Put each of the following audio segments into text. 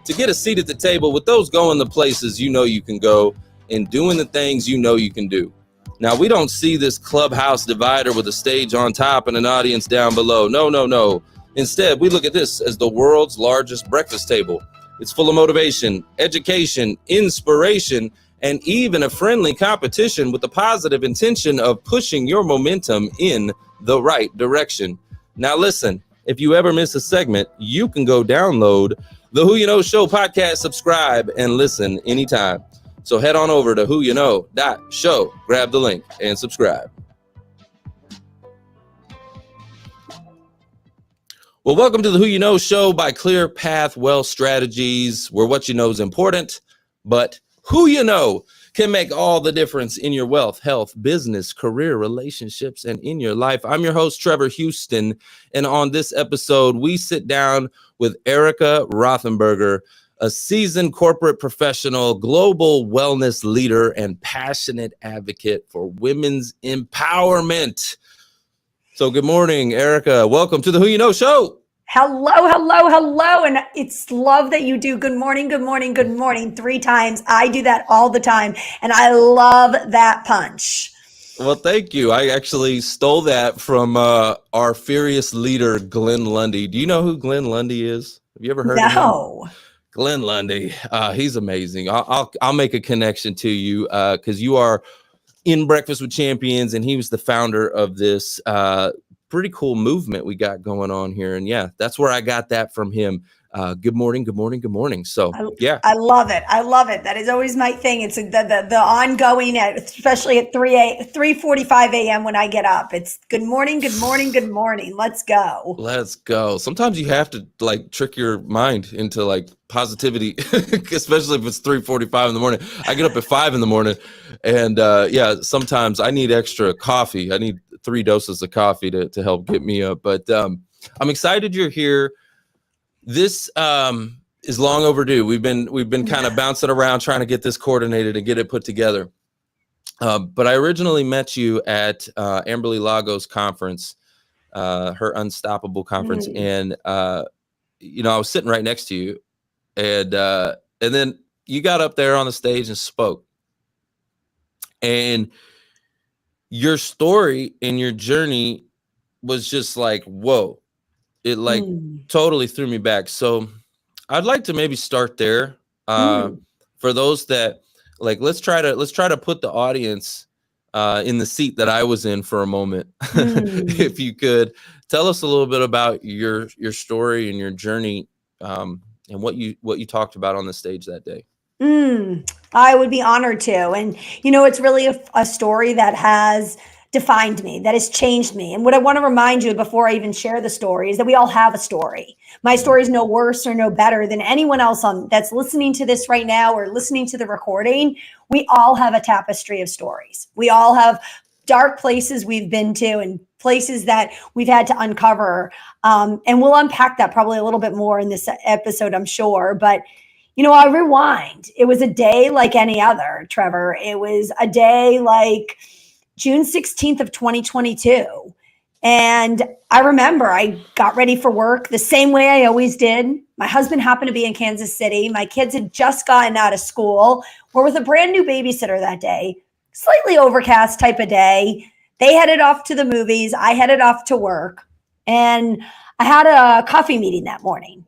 to get a seat at the table with those going the places you know you can go and doing the things you know you can do. Now, we don't see this clubhouse divider with a stage on top and an audience down below. No. Instead, we look at this as the world's largest breakfast table. It's full of motivation, education, inspiration, and even a friendly competition with the positive intention of pushing your momentum in the right direction. Now, listen, if you ever miss a segment, you can go download the Who You Know Show podcast, subscribe, and listen anytime. So head on over to whoyouknow.show, grab the link, and subscribe. Well, welcome to the Who You Know Show by Clear Path Wealth Strategies, where what you know is important, but who you know can make all the difference in your wealth, health, business, career, relationships, and in your life. I'm your host, Trevor Houston, and on this episode, we sit down with Erika Rothenberger, a seasoned corporate professional, global wellness leader, and passionate advocate for women's empowerment. So good morning, Erika. Welcome to the Who You Know Show. Hello. And it's love that you do good morning 3 times. I do that all the time. And I love that punch. Well, thank you. I actually stole that from our furious leader, Glenn Lundy. Do you know who Glenn Lundy is? Have you ever heard of him? No. Glenn Lundy, he's amazing. I'll make a connection to you because you are in Breakfast with Champions, and he was the founder of this pretty cool movement we got going on here. And yeah, that's where I got that from him. Good morning. So yeah, I love it. That is always my thing. It's the ongoing, especially at 3:45 a.m. when I get up. It's good morning. Let's go. Sometimes you have to like trick your mind into like positivity, especially if it's 3:45 in the morning. I get up at 5 in the morning, and sometimes I need extra coffee. I need 3 doses of coffee to help get me up. But I'm excited you're here. This is long overdue. We've been kind of bouncing around trying to get this coordinated and get it put together. But I originally met you at Amberly Lago's conference, her Unstoppable conference, and I was sitting right next to you, and then you got up there on the stage and spoke, and your story and your journey was just like, whoa. It like totally threw me back. So I'd like to maybe start there for those that like, let's try to put the audience in the seat that I was in for a moment. If you could tell us a little bit about your story and your journey and what you talked about on the stage that day. I would be honored to. And, it's really a story that has defined me, that has changed me. And what I want to remind you before I even share the story is that we all have a story. My story is no worse or no better than anyone else that's listening to this right now or listening to the recording. We all have a tapestry of stories. We all have dark places we've been to and places that we've had to uncover. And we'll unpack that probably a little bit more in this episode, I'm sure. But I rewind. It was a day like any other, Trevor. It was a day like June 16th of 2022. And I remember I got ready for work the same way I always did. My husband happened to be in Kansas City. My kids had just gotten out of school. We're with a brand new babysitter that day. Slightly overcast type of day. They headed off to the movies. I headed off to work. And I had a coffee meeting that morning,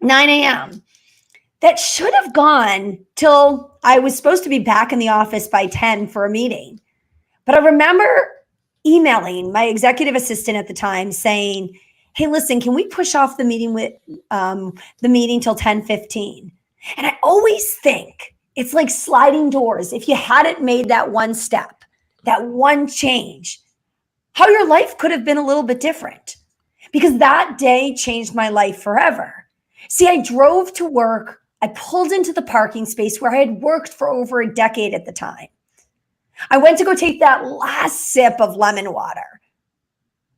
9 a.m. That should have gone till I was supposed to be back in the office by 10 for a meeting. But I remember emailing my executive assistant at the time saying, hey, listen, can we push off the meeting till 10:15? And I always think it's like sliding doors. If you hadn't made that one step, that one change, how your life could have been a little bit different. Because that day changed my life forever. See, I drove to work. I pulled into the parking space where I had worked for over a decade at the time. I went to go take that last sip of lemon water,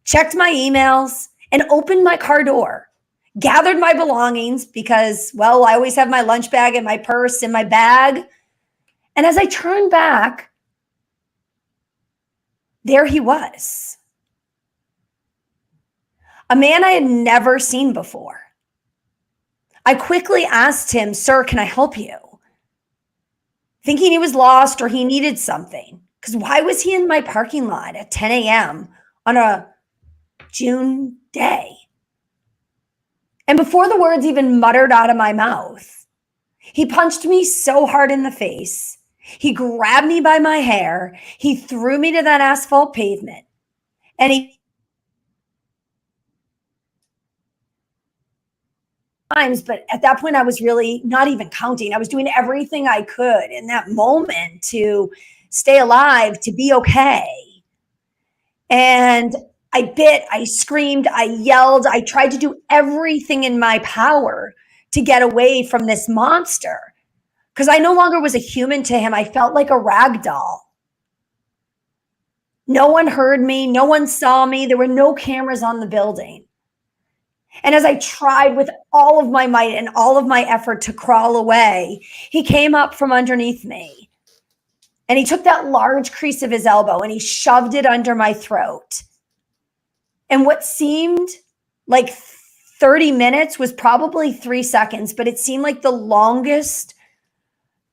checked my emails, and opened my car door, gathered my belongings because, well, I always have my lunch bag and my purse in my bag. And as I turned back, there he was. A man I had never seen before. I quickly asked him, "Sir, can I help you?" Thinking he was lost or he needed something. Because why was he in my parking lot at 10 a.m. on a June day? And before the words even muttered out of my mouth, he punched me so hard in the face. He grabbed me by my hair. He threw me to that asphalt pavement. And he times, but at that point I was really not even counting. I was doing everything I could in that moment to stay alive, to be okay. And I bit, I screamed, I yelled, I tried to do everything in my power to get away from this monster because I no longer was a human to him. I felt like a rag doll. No one heard me. No one saw me. There were no cameras on the building. And as I tried with all of my might and all of my effort to crawl away, he came up from underneath me and he took that large crease of his elbow and he shoved it under my throat. And what seemed like 30 minutes was probably 3 seconds, but it seemed like the longest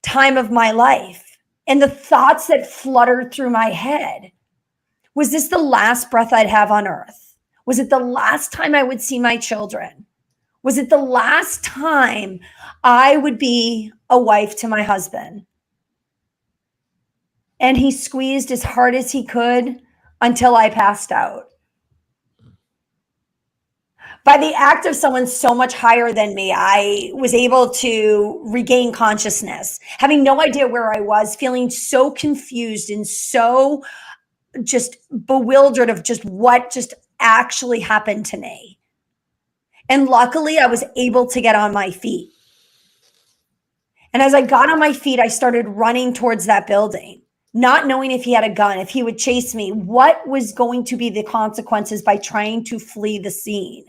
time of my life. And the thoughts that fluttered through my head, was this the last breath I'd have on earth? Was it the last time I would see my children? Was it the last time I would be a wife to my husband? And he squeezed as hard as he could until I passed out. By the act of someone so much higher than me, I was able to regain consciousness, having no idea where I was, feeling so confused and so just bewildered of just what just actually happened to me. And luckily, I was able to get on my feet. And as I got on my feet, I started running towards that building, not knowing if he had a gun, if he would chase me, what was going to be the consequences by trying to flee the scene.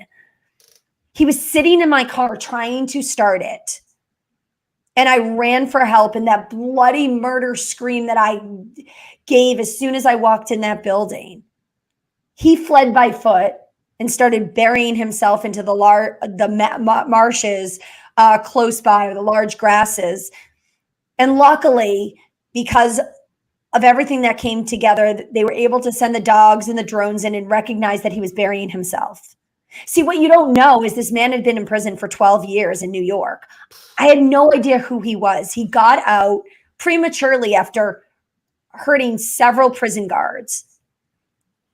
He was sitting in my car trying to start it. And I ran for help, and that bloody murder scream that I gave as soon as I walked in that building. He fled by foot and started burying himself into the marshes close by, or the large grasses. And luckily, because of everything that came together, they were able to send the dogs and the drones in and recognize that he was burying himself. See, what you don't know is this man had been in prison for 12 years in New York. I had no idea who he was. He got out prematurely after hurting several prison guards.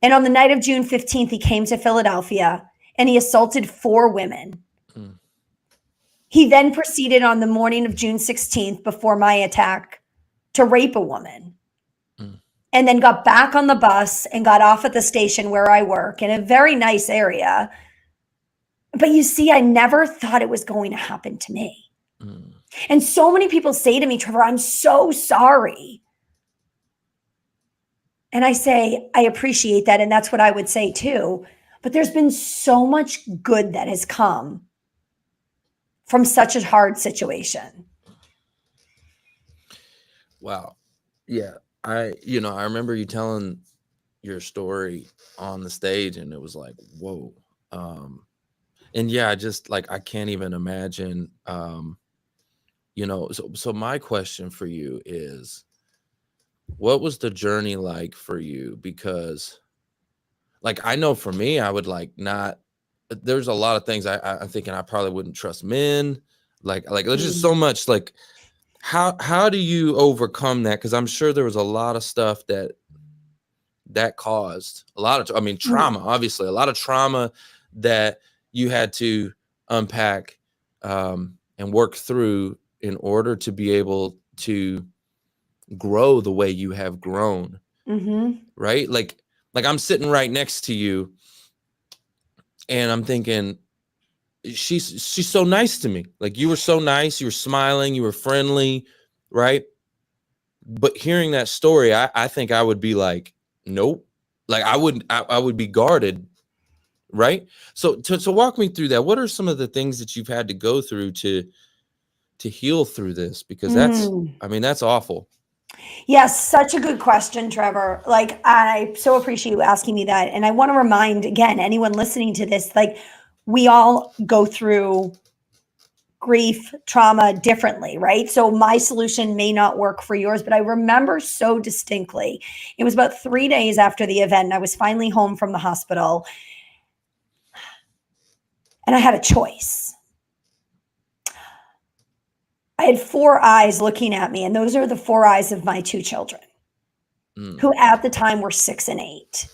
And on the night of June 15th, he came to Philadelphia and he assaulted 4 women. He then proceeded on the morning of June 16th, before my attack, to rape a woman. And then got back on the bus and got off at the station where I work, in a very nice area. But you see, I never thought it was going to happen to me. And so many people say to me, Trevor, I'm so sorry. And I say, I appreciate that. And that's what I would say too. But there's been so much good that has come from such a hard situation. Wow. Yeah. I remember you telling your story on the stage, and it was like, whoa. And yeah, I can't even imagine, so my question for you is, what was the journey like for you? Because I know for me, I would there's a lot of things I'm thinking I probably wouldn't trust men. There's just so much, how do you overcome that? Because I'm sure there was a lot of stuff that caused a lot of, trauma, obviously, a lot of trauma that you had to unpack and work through in order to be able to grow the way you have grown. Right? Like I'm sitting right next to you and I'm thinking, she's so nice to me. You were so nice, you were smiling, you were friendly, right? But hearing that story, I think I would be like, nope. I would be guarded, right? So walk me through that. What are some of the things that you've had to go through to heal through this? Because that's awful. Yes, such a good question, Trevor. I so appreciate you asking me that. And I want to remind, again, anyone listening to this, we all go through grief, trauma differently, right? So my solution may not work for yours, but I remember so distinctly. It was about 3 days after the event, and I was finally home from the hospital, and I had a choice. I had 4 eyes looking at me, and those are the 4 eyes of my 2 children, who at the time were 6 and 8.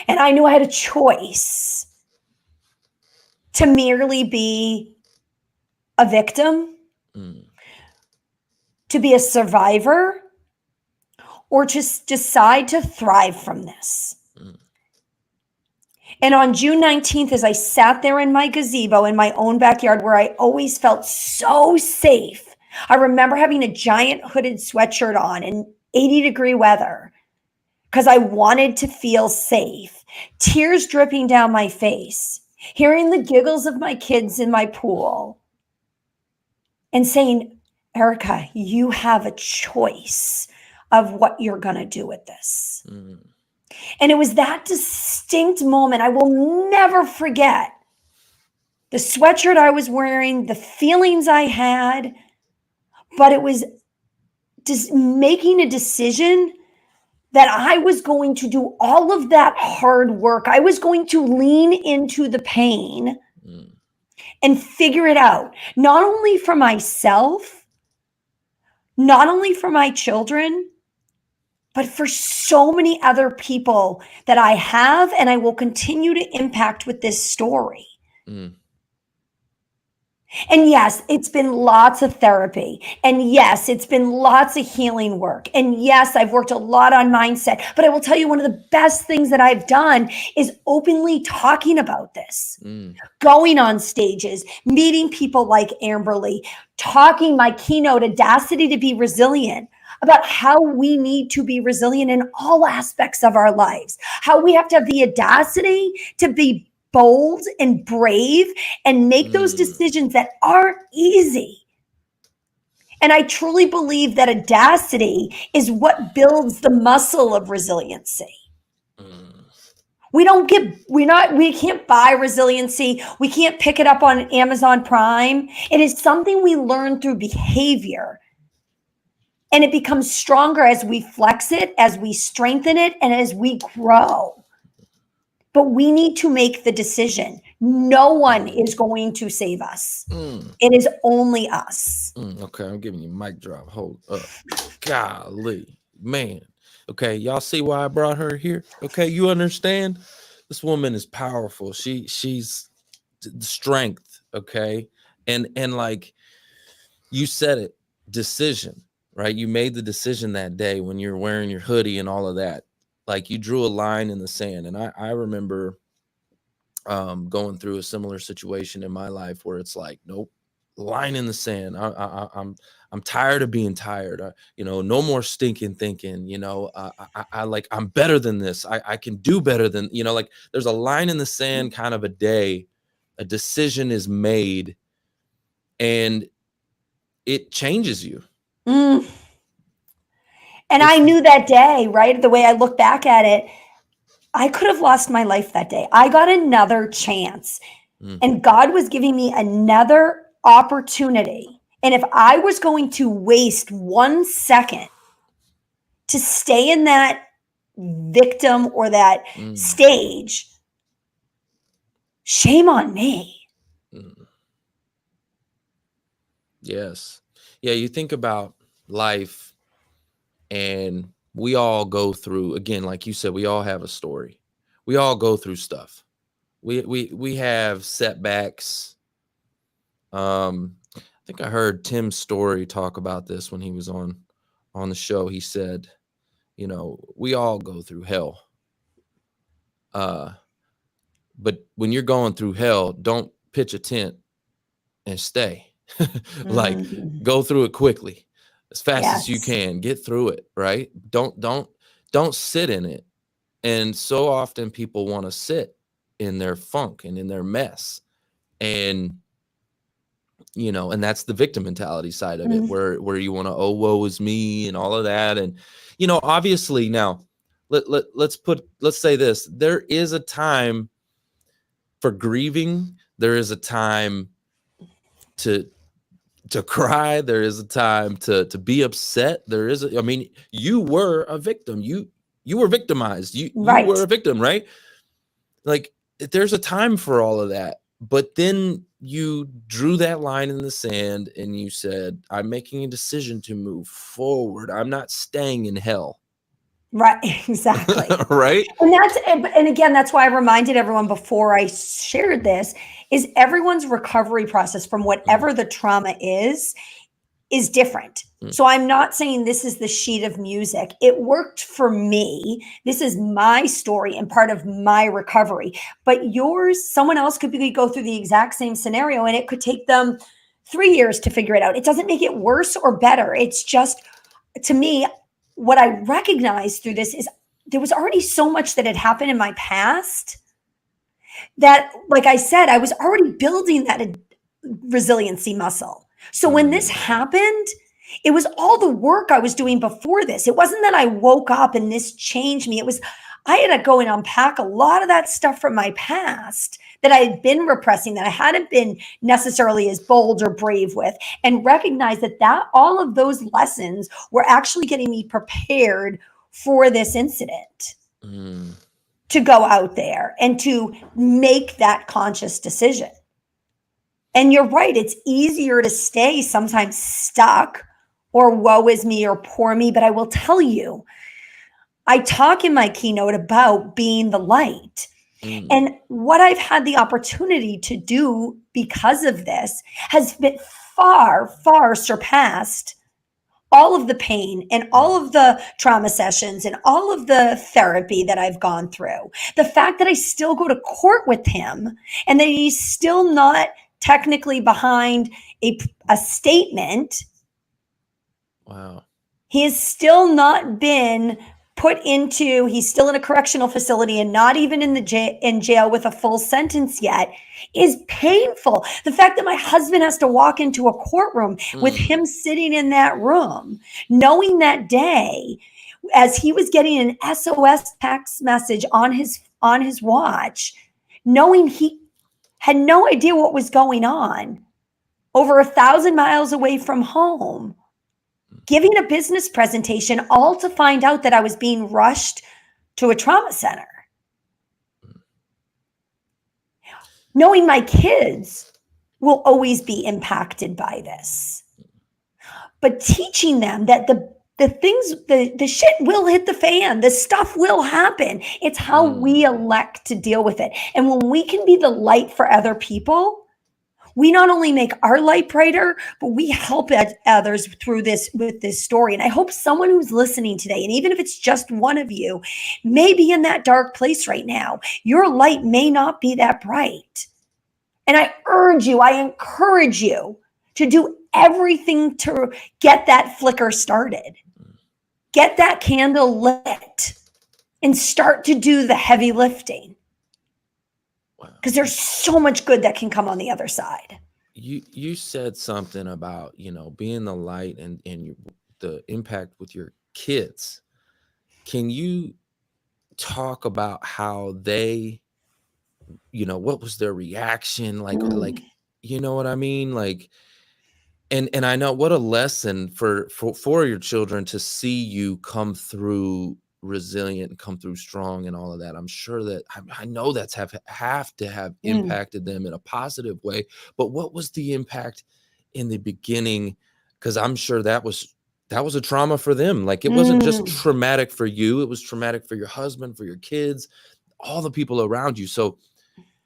And I knew I had a choice to merely be a victim, to be a survivor, or just decide to thrive from this. And on June 19th, as I sat there in my gazebo in my own backyard where I always felt so safe, I remember having a giant hooded sweatshirt on in 80-degree weather because I wanted to feel safe, tears dripping down my face, hearing the giggles of my kids in my pool, and saying, Erika, you have a choice of what you're going to do with this. And it was that distinct moment I will never forget. The sweatshirt I was wearing, the feelings I had, but it was just making a decision that I was going to do all of that hard work. I was going to lean into the pain and figure it out, not only for myself, not only for my children, but for so many other people that I have and I will continue to impact with this story. And yes, it's been lots of therapy. And yes, it's been lots of healing work. And yes, I've worked a lot on mindset. But I will tell you, one of the best things that I've done is openly talking about this, going on stages, meeting people like Amberly, talking my keynote, Audacity to be Resilient, about how we need to be resilient in all aspects of our lives, how we have to have the audacity to be bold and brave and make those decisions that aren't easy. And I truly believe that audacity is what builds the muscle of resiliency. We can't buy resiliency. We can't pick it up on Amazon Prime. It is something we learn through behavior. And it becomes stronger as we flex it, as we strengthen it, and as we grow. But we need to make the decision. No one is going to save us. It is only us. Okay, I'm giving you a mic drop. Hold up. Golly, man. Okay, y'all see why I brought her here? Okay, you understand? This woman is powerful. She's strength, okay? And like you said it, decision, right? You made the decision that day when you're wearing your hoodie and all of that. Like you drew a line in the sand. And I remember going through a similar situation in my life where it's like, nope, line in the sand. I'm tired of being tired. No more stinking thinking, I'm better than this. I can do better than, like there's a line in the sand kind of a day, a decision is made and it changes you. And I knew that day, right? The way I look back at it, I could have lost my life that day. I got another chance and God was giving me another opportunity. And if I was going to waste 1 second to stay in that victim or that stage, shame on me. Yes. Yeah. You think about life and we all go through, again, like you said, we all have a story. We all go through stuff. We have setbacks. I think I heard Tim Story talk about this when he was on the show. He said, we all go through hell. But when you're going through hell, don't pitch a tent and stay. Like go through it quickly, as fast as you can. Get through it, right? Don't sit in it. And so often people want to sit in their funk and in their mess. And and that's the victim mentality side of it, where you want to, oh, woe is me and all of that. And, obviously now let's say this, there is a time for grieving. There is a time to cry. There is a time to be upset. I mean, you were a victim. You were victimized. You were a victim, right? Like, there's a time for all of that. But then you drew that line in the sand and you said, I'm making a decision to move forward. I'm not staying in hell. Right, exactly. Right. And again, that's why I reminded everyone before I shared this, is everyone's recovery process from whatever the trauma is different. So I'm not saying this is the sheet of music. It worked for me. This is my story and part of my recovery. But yours, someone else could go through the exact same scenario and it could take them 3 years to figure it out. It doesn't make it worse or better. It's just, to me, what I recognize through this is there was already so much that had happened in my past that, like I said, I was already building that resiliency muscle. So when this happened, it was all the work I was doing before this. It wasn't that I woke up and this changed me. I had to go and unpack a lot of that stuff from my past that I had been repressing, that I hadn't been necessarily as bold or brave with, and recognize that all of those lessons were actually getting me prepared for this incident to go out there and to make that conscious decision. And you're right, it's easier to stay sometimes stuck or woe is me or poor me. But I will tell you, I talk in my keynote about being the light. And what I've had the opportunity to do because of this has been far, far surpassed all of the pain and all of the trauma sessions and all of the therapy that I've gone through. The fact that I still go to court with him and that he's still not technically behind a statement. Wow. He has still not been he's still in a correctional facility and not even in jail with a full sentence yet, is painful. The fact that my husband has to walk into a courtroom with him sitting in that room, knowing that day as he was getting an SOS text message on his watch, knowing he had no idea what was going on, over 1,000 miles away from home, giving a business presentation, all to find out that I was being rushed to a trauma center. Knowing my kids will always be impacted by this. But teaching them that the shit will hit the fan. The stuff will happen. It's how we elect to deal with it. And when we can be the light for other people, we not only make our light brighter, but we help others through this with this story. And I hope someone who's listening today, and even if it's just one of you, may be in that dark place right now. Your light may not be that bright. And I encourage you to do everything to get that flicker started. Get that candle lit and start to do the heavy lifting. Because there's so much good that can come on the other side. You said something about, being the light and the impact with your kids. Can you talk about how they, what was their reaction? Like, you know what I mean? Like, and I know what a lesson for your children to see you come through resilient and come through strong and all of that. I'm sure that I know that's have to have impacted them in a positive way. But what was the impact in the beginning? Because I'm sure that was a trauma for them. Like, it wasn't just traumatic for you, it was traumatic for your husband, for your kids, all the people around you. So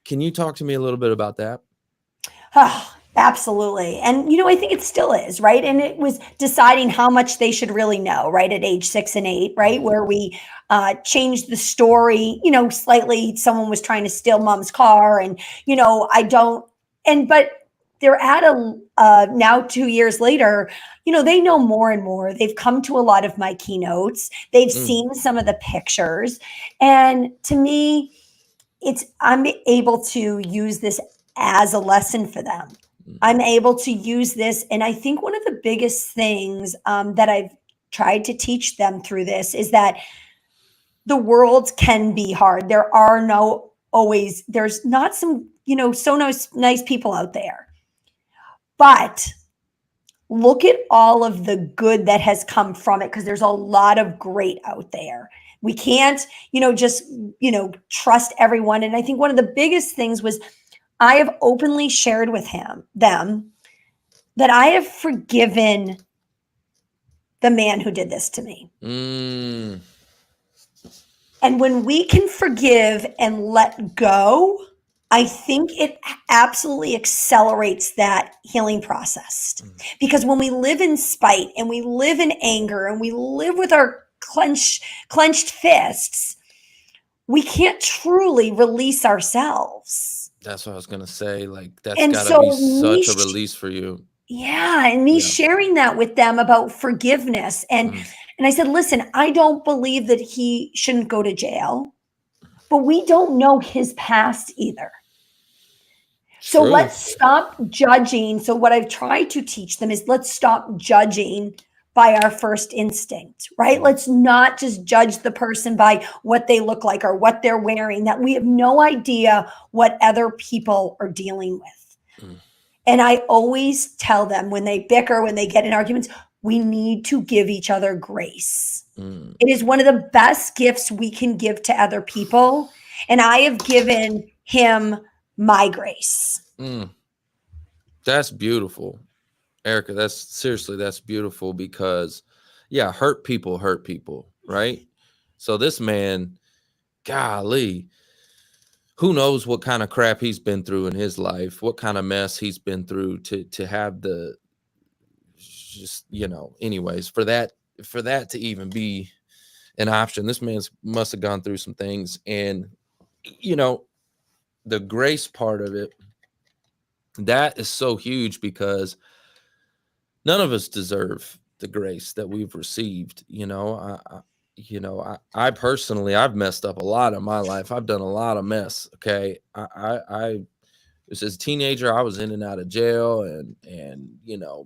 can you talk to me a little bit about that? Absolutely. And, I think it still is, right? And it was deciding how much they should really know, right? At age 6 and 8, right? Where we changed the story, slightly. Someone was trying to steal mom's car and, but they're at now 2 years later, they know more and more. They've come to a lot of my keynotes. They've seen some of the pictures. And to me, I'm able to use this as a lesson for them. I'm able to use this. And I think one of the biggest things that I've tried to teach them through this is that the world can be hard. There's not some, so nice people out there. But look at all of the good that has come from it, because there's a lot of great out there. We can't, just, trust everyone. And I think one of the biggest things was I have openly shared with them that I have forgiven the man who did this to me. And when we can forgive and let go, I think it absolutely accelerates that healing process. Because when we live in spite and we live in anger and we live with our clenched fists, we can't truly release ourselves. That's what I was going to say. Like, that's got to be such a release for you. Yeah. And me sharing that with them about forgiveness. And I said, listen, I don't believe that he shouldn't go to jail, but we don't know his past either. So let's stop judging. So what I've tried to teach them is let's stop judging by our first instinct, right? Let's not just judge the person by what they look like or what they're wearing, that we have no idea what other people are dealing with. And I always tell them when they bicker, when they get in arguments, we need to give each other grace. It is one of the best gifts we can give to other people. And I have given him my grace. That's beautiful, Erika. That's beautiful, because hurt people, right? So this man, golly, who knows what kind of crap he's been through in his life, what kind of mess he's been through to have the, just, anyways, for that to even be an option. This man must have gone through some things. And, the grace part of it, that is so huge, because none of us deserve the grace that we've received. I personally, I've messed up a lot in my life. I've done a lot of mess. Okay. I as a teenager, I was in and out of jail and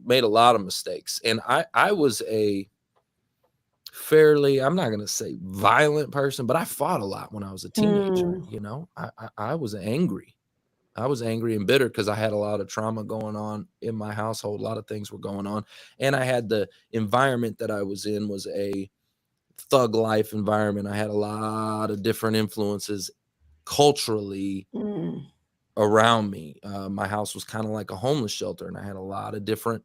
made a lot of mistakes. And I was a fairly, I'm not going to say violent person, but I fought a lot when I was a teenager. I was angry. I was angry and bitter because I had a lot of trauma going on in my household. A lot of things were going on. And I had the environment that I was in was a thug life environment. I had a lot of different influences culturally around me. My house was kind of like a homeless shelter, and I had a lot of different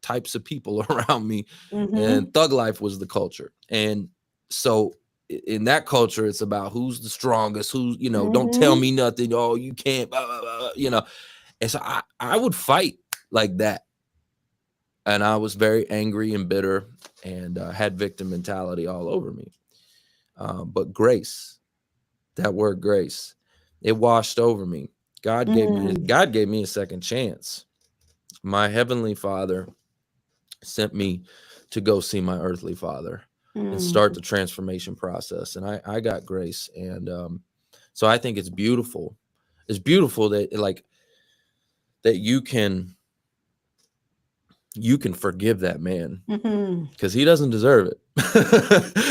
types of people around me, and thug life was the culture. And so in that culture, it's about who's the strongest, who, don't tell me nothing. Oh, you can't, blah, blah, blah, And so I would fight like that. And I was very angry and bitter and had victim mentality all over me. But grace, that word grace, it washed over me. God gave me a second chance. My heavenly Father sent me to go see my earthly father and start the transformation process. And I got grace. And so I think it's beautiful. It's beautiful that that you can forgive that man, because he doesn't deserve it.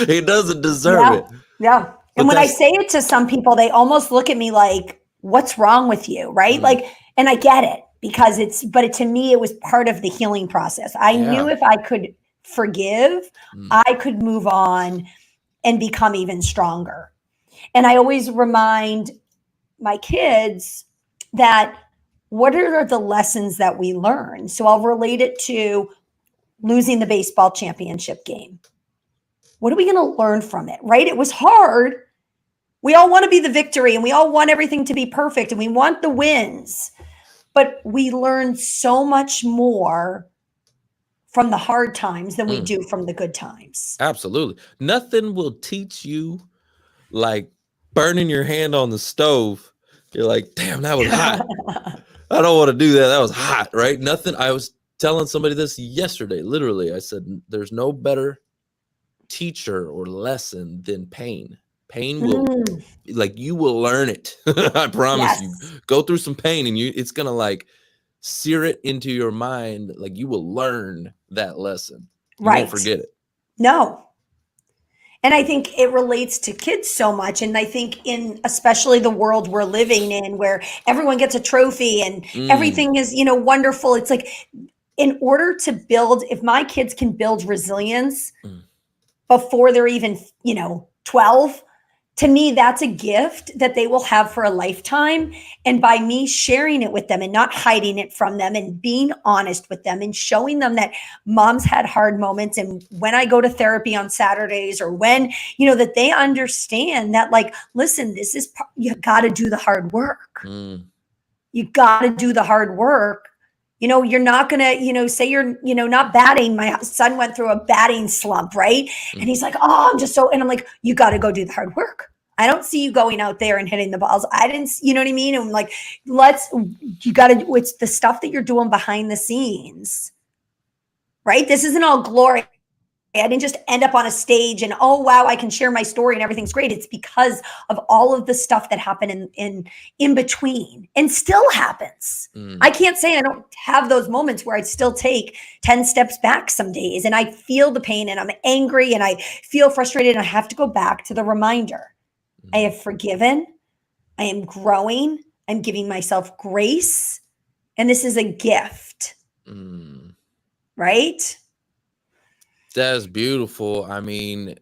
He doesn't deserve it. Yeah. And when I say it to some people, they almost look at me like, what's wrong with you? Right. And I get it, because to me, it was part of the healing process. I knew if I could forgive, I could move on and become even stronger. And I always remind my kids that what are the lessons that we learn? So I'll relate it to losing the baseball championship game. What are we going to learn from it? Right? It was hard. We all want to be the victory, and we all want everything to be perfect, and we want the wins. But we learn so much more from the hard times than we do from the good times. Absolutely. Nothing will teach you like burning your hand on the stove. You're like, damn, that was hot. I don't want to do that. That was hot, right? Nothing. I was telling somebody this yesterday. Literally, I said, there's no better teacher or lesson than pain. Pain will, you will learn it. I promise you. Go through some pain, and it's going to sear it into your mind. Like, you will learn that lesson. You won't forget it. No. And I think it relates to kids so much. And I think in especially the world we're living in, where everyone gets a trophy and everything is, wonderful. It's like, in order to build, if my kids can build resilience before they're even, 12, to me, that's a gift that they will have for a lifetime. And by me sharing it with them and not hiding it from them and being honest with them and showing them that mom's had hard moments. And when I go to therapy on Saturdays, or when, that they understand that, like, listen, you got to do the hard work. You got to do the hard work. You're not going to, say you're, not batting. My son went through a batting slump, right? And he's like, oh, and I'm like, you got to go do the hard work. I don't see you going out there and hitting the balls. I didn't, you know what I mean? And I'm like, it's the stuff that you're doing behind the scenes, right? This isn't all glory. I didn't just end up on a stage and, oh, wow, I can share my story and everything's great. It's because of all of the stuff that happened in between and still happens. I can't say I don't have those moments where I still take 10 steps back some days and I feel the pain and I'm angry and I feel frustrated and I have to go back to the reminder. I have forgiven. I am growing. I'm giving myself grace. And this is a gift. Right? That is beautiful. I mean,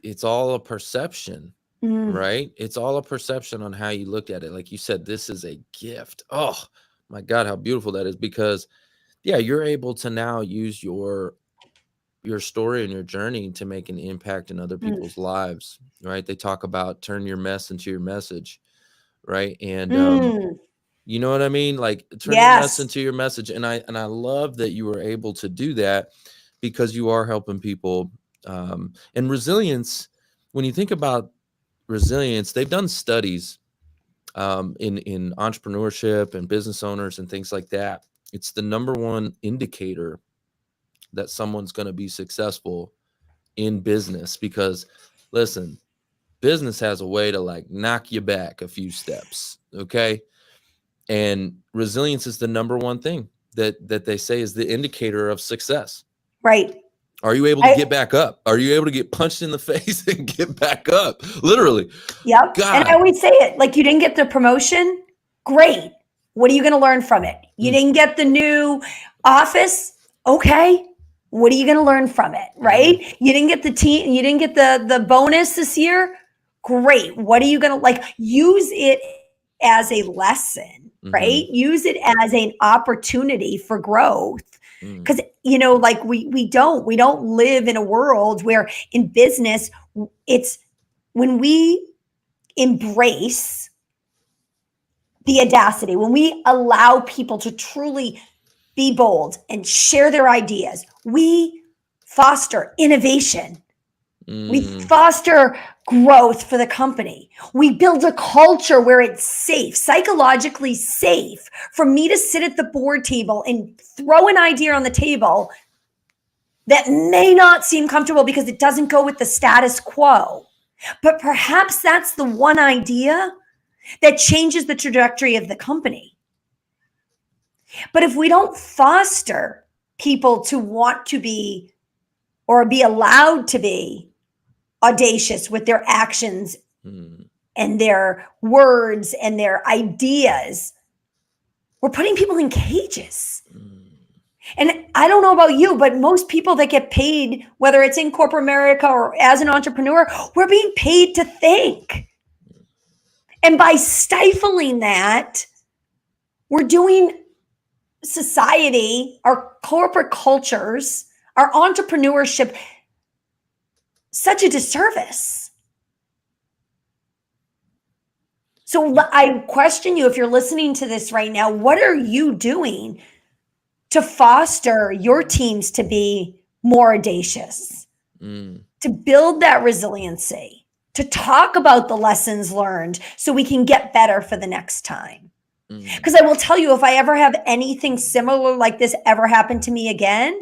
it's all a perception, right? It's all a perception on how you look at it. Like you said, this is a gift. Oh my God, how beautiful that is, because you're able to now use your story and your journey to make an impact in other people's lives, right? They talk about turn your mess into your message, right? And you know what I mean? Like turn your mess into your message. And I love that you were able to do that, because you are helping people. And resilience, when you think about resilience, they've done studies in entrepreneurship and business owners and things like that. It's the number one indicator that someone's going to be successful in business, because listen, business has a way to like knock you back a few steps. Okay. And resilience is the number one thing that they say is the indicator of success. Right. Are you able to get back up? Are you able to get punched in the face and get back up? Literally. Yep. God. And I always say it, like, you didn't get the promotion. Great. What are you going to learn from it? You didn't get the new office. Okay. What are you going to learn from it? Right. You didn't get the team. You didn't get the bonus this year. Great. What are you going to use it as a lesson, right? Use it as an opportunity for growth. Because, we don't live in a world where in business, it's when we embrace the audacity, when we allow people to truly be bold and share their ideas, we foster innovation. We foster growth for the company. We build a culture where it's safe, psychologically safe, for me to sit at the board table and throw an idea on the table that may not seem comfortable because it doesn't go with the status quo. But perhaps that's the one idea that changes the trajectory of the company. But if we don't foster people to want to be or be allowed to be audacious with their actions and their words and their ideas, we're putting people in cages. And I don't know about you, but most people that get paid, whether it's in corporate America or as an entrepreneur, we're being paid to think. And by stifling that, we're doing society, our corporate cultures, our entrepreneurship such a disservice. So I question you, if you're listening to this right now, what are you doing to foster your teams to be more audacious, to build that resiliency, to talk about the lessons learned so we can get better for the next time? Because I will tell you, if I ever have anything similar like this ever happen to me again,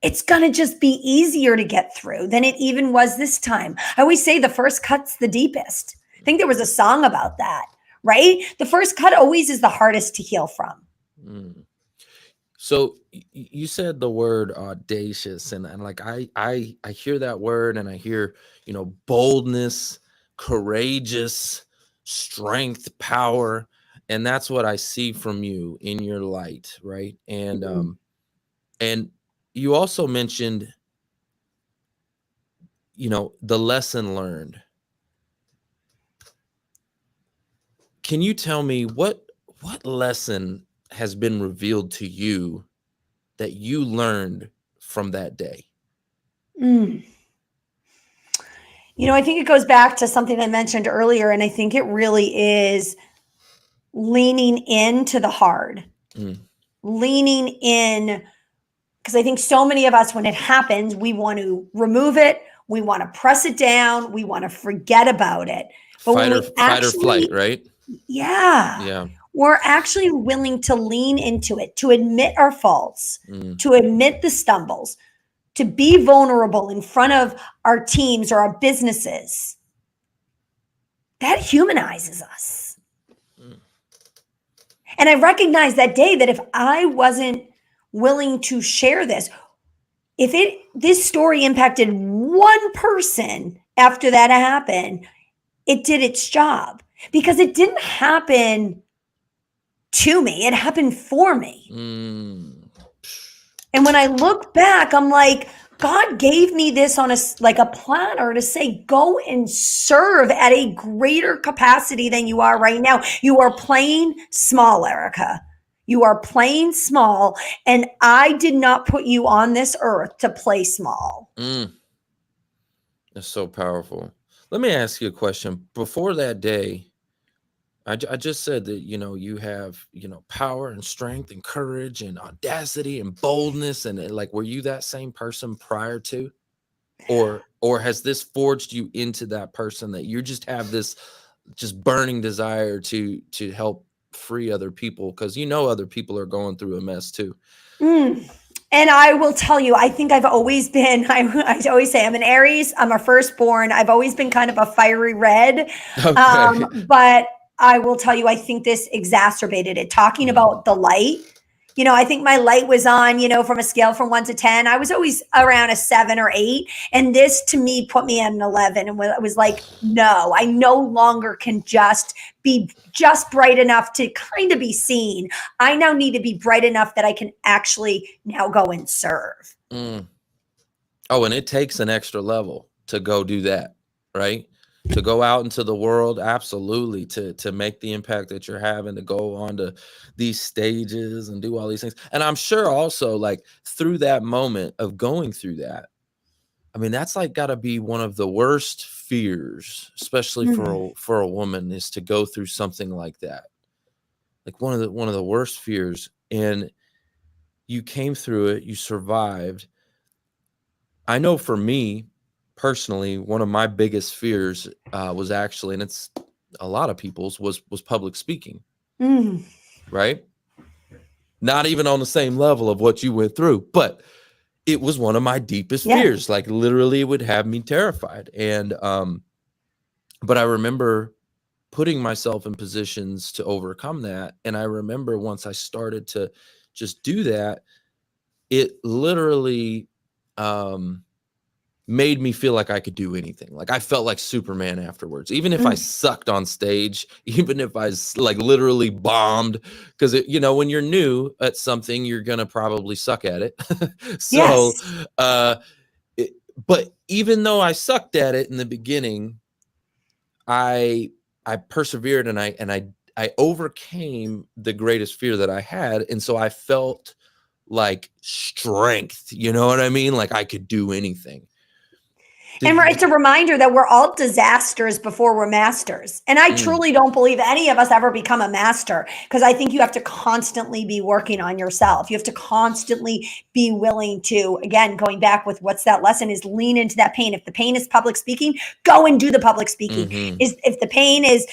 it's going to just be easier to get through than it even was this time. I always say the first cut's the deepest. I think there was a song about that, right? The first cut always is the hardest to heal from. So you said the word audacious, and like I hear that word, and I hear, boldness, courageous, strength, power, and that's what I see from you in your light, right? Mm. And you also mentioned, the lesson learned. Can you tell me what lesson has been revealed to you that you learned from that day? Mm. I think it goes back to something I mentioned earlier, and I think it really is leaning into the hard, Mm, leaning in, because I think so many of us, when it happens, we want to remove it, we want to press it down, we want to forget about it. But when we fight or flight, actually, right? yeah, Yeah. we're actually willing to lean into it, to admit our faults, Mm, to admit the stumbles, to be vulnerable in front of our teams or our businesses, that humanizes us. mm, And I recognized that day that if I wasn't willing to share this, if this story impacted one person after that happened, it did its job, because it didn't happen to me, it happened for me. mm. And when I look back, I'm like, God gave me this on a platter to say, go and serve at a greater capacity than you are right now. You are playing small, Erika. You are playing small, and I did not put you on this earth to play small. Mm. That's so powerful. Let me ask you a question. Before that day, I just said that, you have, power and strength and courage and audacity and boldness. And like, were you that same person prior to? Or has this forged you into that person that you just have this just burning desire to help free other people? Because other people are going through a mess too. Mm. And I will tell you, I think I've always been, I always say I'm an Aries, I'm a firstborn. I've always been kind of a fiery red. Okay. But I will tell you, I think this exacerbated it. Talking Mm, about the light, I think my light was on, from a scale from 1 to 10. I was always around a 7 or 8. And this to me put me at an 11. And it was like, no, I no longer can just be just bright enough to kind of be seen. I now need to be bright enough that I can actually now go and serve. mm. Oh, and it takes an extra level to go do that, right? To go out into the world, absolutely, to make the impact that you're having, to go on to these stages and do all these things. And I'm sure also, like, through that moment of going through that, I mean, that's like got to be one of the worst fears, especially Mm. for a woman, is to go through something like that. Like one of the worst fears. And you came through it, you survived. I know for me personally, one of my biggest fears was actually, and it's a lot of people's, was public speaking, Mm. right? Not even on the same level of what you went through, but it was one of my deepest Yeah. fears. Like, literally, it would have me terrified. And but I remember putting myself in positions to overcome that. And I remember once I started to just do that, it literally made me feel like I could do anything. Like, I felt like Superman afterwards, even if I Mm. sucked on stage, even if I like literally bombed, because when you're new at something, you're gonna probably suck at it. So, Yes. uh, it, but even though I sucked at it in the beginning, I persevered, and I overcame the greatest fear that I had, and so I felt like strength. You know what I mean? Like, I could do anything. And Did, it's a reminder that we're all disasters before we're masters. And I mm, truly don't believe any of us ever become a master, because I think you have to constantly be working on yourself. You have to constantly be willing to, again, going back with what's that lesson, is lean into that pain. If the pain is public speaking, go and do the public speaking. mhm. Is if the pain is,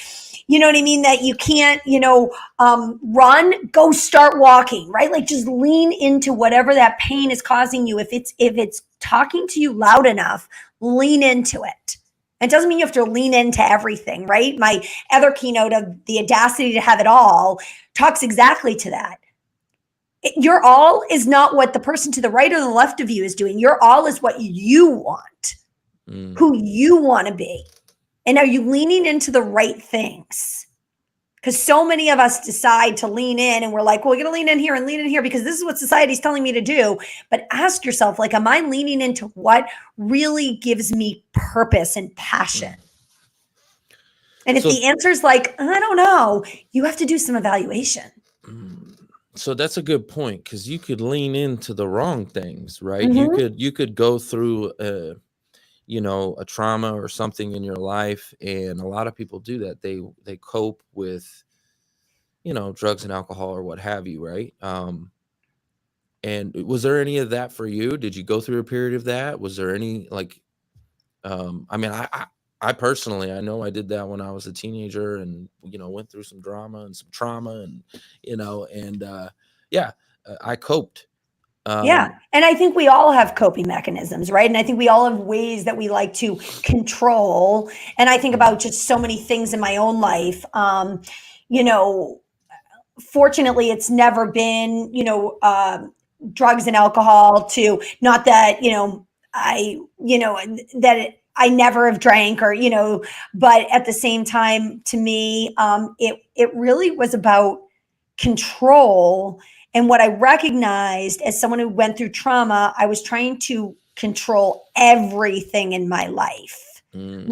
you know what I mean, that you can't, run, go start walking, right? Like, just lean into whatever that pain is causing you. If it's talking to you loud enough, lean into it. It doesn't mean you have to lean into everything, right? My other keynote of The Audacity to Have It All talks exactly to that. Your all is not what the person to the right or the left of you is doing. Your all is what you want, who you want to be. And are you leaning into the right things? Because so many of us decide to lean in and we're like, well, we're going to lean in here and lean in here because this is what society's telling me to do. But ask yourself, like, am I leaning into what really gives me purpose and passion? And if the answer is like, I don't know, you have to do some evaluation. So that's a good point, because you could lean into the wrong things, right? You could go through a trauma or something in your life, and a lot of people do that. They cope with drugs and alcohol or what have you, right? And was there any of that for you? Did you go through a period of that? Was there any I mean, I personally, I know I did that when I was a teenager, and went through some drama and some trauma, and I coped. Yeah. And I think we all have coping mechanisms, right? And I think we all have ways that we like to control. And I think about just so many things in my own life. Fortunately, it's never been, drugs and alcohol, to not that, I never have drank, or, but at the same time, to me, it really was about control. And what I recognized as someone who went through trauma, I was trying to control everything in my life. And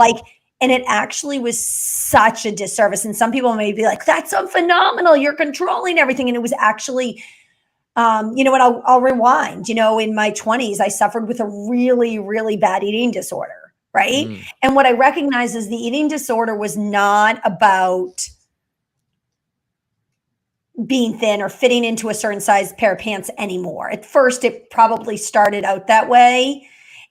it actually was such a disservice. And some people may be like, that's so phenomenal, you're controlling everything. And it was actually, I'll rewind. In my 20s, I suffered with a really, really bad eating disorder, right? And what I recognized is the eating disorder was not about being thin or fitting into a certain size pair of pants anymore. At first, it probably started out that way.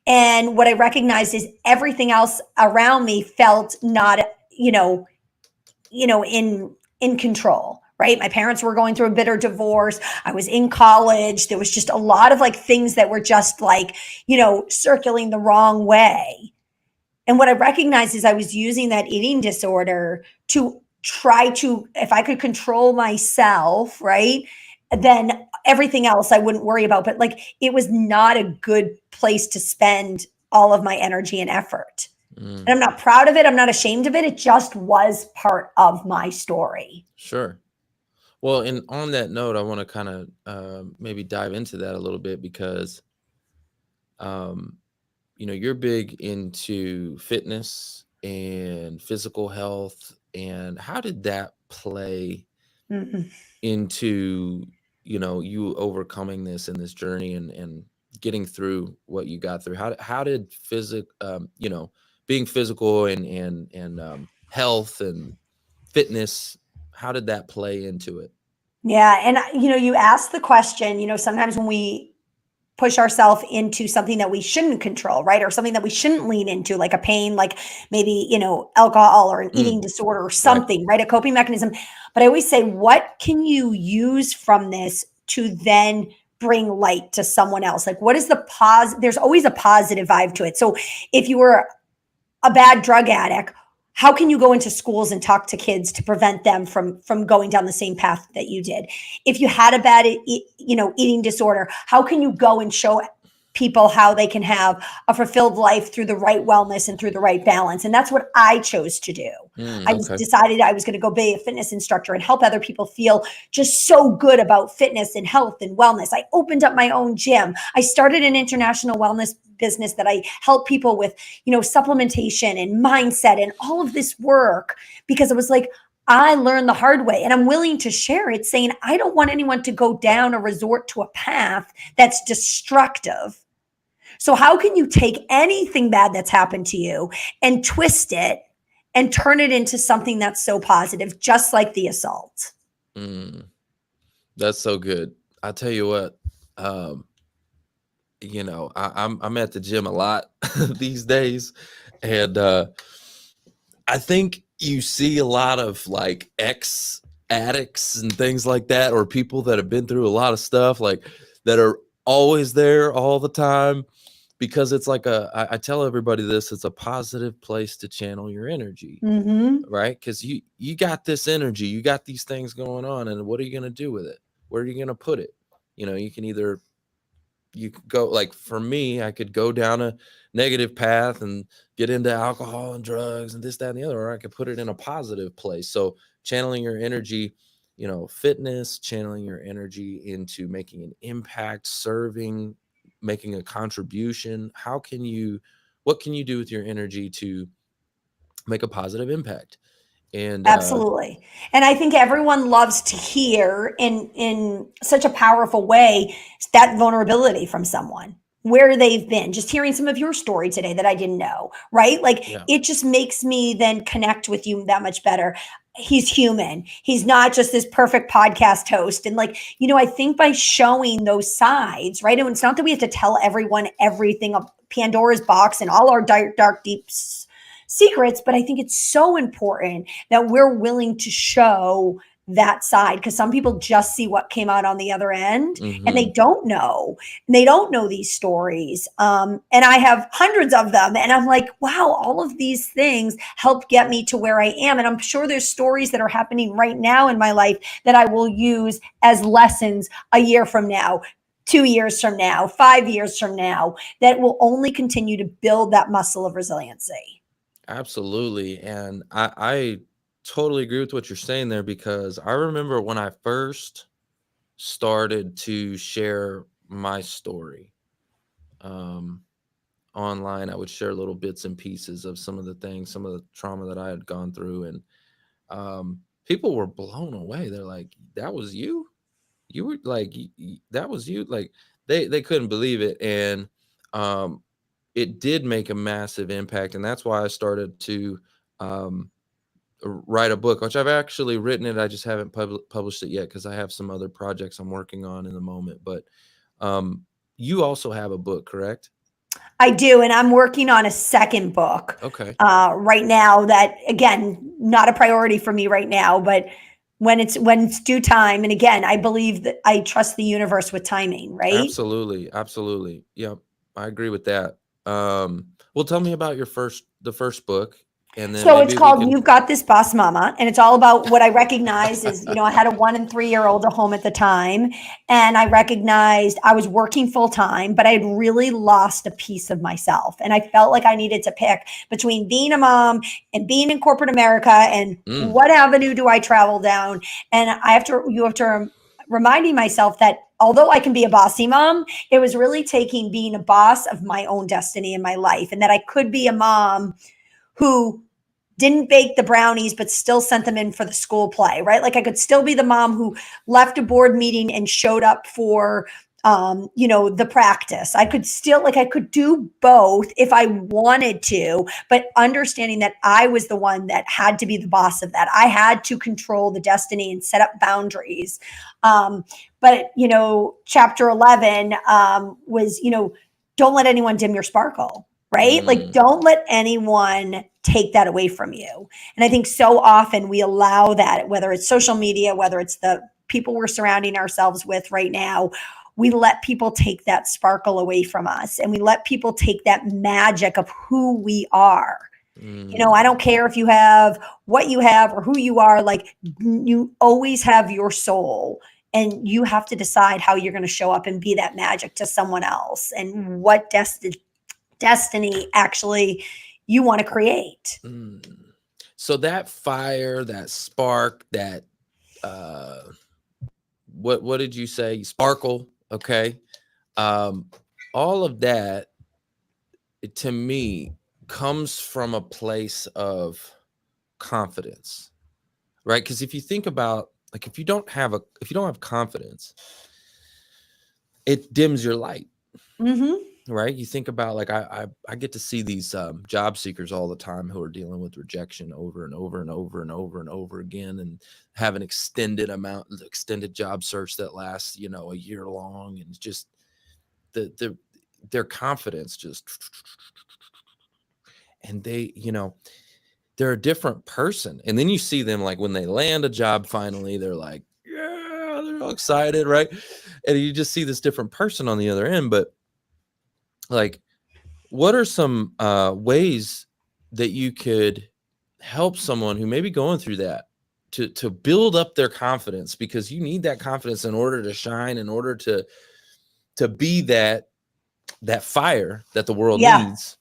And what I recognized is everything else around me felt not, in control, right? My parents were going through a bitter divorce. I was in college. There was just a lot of things that were just circling the wrong way. And what I recognized is I was using that eating disorder to try to, if I could control myself, right, then everything else I wouldn't worry about. But it was not a good place to spend all of my energy and effort. And I'm not proud of it. I'm not ashamed of it. It just was part of my story. Sure. Well, and on that note, I want to kind of maybe dive into that a little bit, because you're big into fitness and physical health. And how did that play into, you overcoming this in this journey and getting through what you got through? How did being physical and health and fitness, how did that play into it? Yeah. And, you asked the question, sometimes when we push ourselves into something that we shouldn't control, right? Or something that we shouldn't lean into, like a pain, like maybe, alcohol or an eating disorder or something, right? A coping mechanism. But I always say, what can you use from this to then bring light to someone else? Like, what is the there's always a positive vibe to it. So if you were a bad drug addict, how can you go into schools and talk to kids to prevent them from going down the same path that you did? If you had a bad, eating disorder, how can you go and show people how they can have a fulfilled life through the right wellness and through the right balance? And that's what I chose to do. I decided I was going to go be a fitness instructor and help other people feel just so good about fitness and health and wellness. I opened up my own gym. I started an international wellness business that I help people with, supplementation and mindset and all of this work, because it was like, I learned the hard way, and I'm willing to share it, saying, I don't want anyone to go down or resort to a path that's destructive. So how can you take anything bad that's happened to you and twist it and turn it into something that's so positive, just like the assault? That's so good. I tell you what, I'm at the gym a lot these days, and I think you see a lot of ex addicts and things like that, or people that have been through a lot of stuff, that are always there all the time, because it's I tell everybody this, it's a positive place to channel your energy, right? Because you got this energy, you got these things going on, and what are you going to do with it? Where are you going to put it? You can either, you could go, like for me, I could go down a negative path and get into alcohol and drugs and this, that, and the other, or I could put it in a positive place. So channeling your energy, fitness, channeling your energy into making an impact, serving, making a contribution. What can you do with your energy to make a positive impact? And Absolutely. And I think everyone loves to hear in such a powerful way that vulnerability from someone, where they've been. Just hearing some of your story today that I didn't know, right? Like yeah, it just makes me then connect with you that much better. He's human. He's not just this perfect podcast host. And like, I think by showing those sides, right? And it's not that we have to tell everyone everything of Pandora's box and all our dark, deep secrets, but I think it's so important that we're willing to show that side, because some people just see what came out on the other end and they don't know. They don't know these stories. And I have hundreds of them. And I'm like, wow, all of these things help get me to where I am. And I'm sure there's stories that are happening right now in my life that I will use as lessons a year from now, 2 years from now, 5 years from now, that will only continue to build that muscle of resiliency. absolutely. And I totally agree with what you're saying there, because I remember when I first started to share my story online, I would share little bits and pieces of some of the things, some of the trauma that I had gone through. And people were blown away. They're like, that was you? You were like, that was you? Like they couldn't believe it. And it did make a massive impact. And that's why I started to write a book, which I've actually written it. I just haven't published it yet because I have some other projects I'm working on in the moment. But you also have a book, correct? I do, and I'm working on a second book Okay. right now. That again, not a priority for me right now, but when it's due time. And again, I believe that I trust the universe with timing. Right. Absolutely. Absolutely. Yep. I agree with that. Well, tell me about the first book, and then So it's maybe we called can. You've Got This Boss Mama. And it's all about what I recognize is, I had a 1 and 3 year old at home at the time. And I recognized I was working full time, but I had really lost a piece of myself. And I felt like I needed to pick between being a mom and being in corporate America and Mm, what avenue do I travel down? And you have to reminding myself that although I can be a bossy mom, it was really taking being a boss of my own destiny in my life, and that I could be a mom who didn't bake the brownies but still sent them in for the school play, right? Like I could still be the mom who left a board meeting and showed up for the practice. I could still, like, I could do both if I wanted to, but understanding that I was the one that had to be the boss of that. I had to control the destiny and set up boundaries. But chapter 11 was, don't let anyone dim your sparkle, right? Like, mm, don't let anyone take that away from you. And I think so often we allow that, whether it's social media, whether it's the people we're surrounding ourselves with right now, we let people take that sparkle away from us, and we let people take that magic of who we are. I mm, don't care if you have what you have or who you are, like you always have your soul, and you have to decide how you're going to show up and be that magic to someone else, and what destiny actually you want to create. mm. So that fire, that spark, that uh, what did you say? Sparkle. Okay. Um, all of that, to me, comes from a place of confidence, right? Because if you think about, like, if you don't have confidence, it dims your light, Mm-hmm. right? You think about, like, I get to see these job seekers all the time who are dealing with rejection over and over and over and over and over again, and have an extended job search that lasts a year long, and just their confidence just, and they're a different person. And then you see them, like, when they land a job finally, they're like, yeah, they're all excited, right? And you just see this different person on the other end. But, like, what are some ways that you could help someone who may be going through that to build up their confidence, because you need that confidence in order to shine, in order to be that fire that the world Yeah. needs.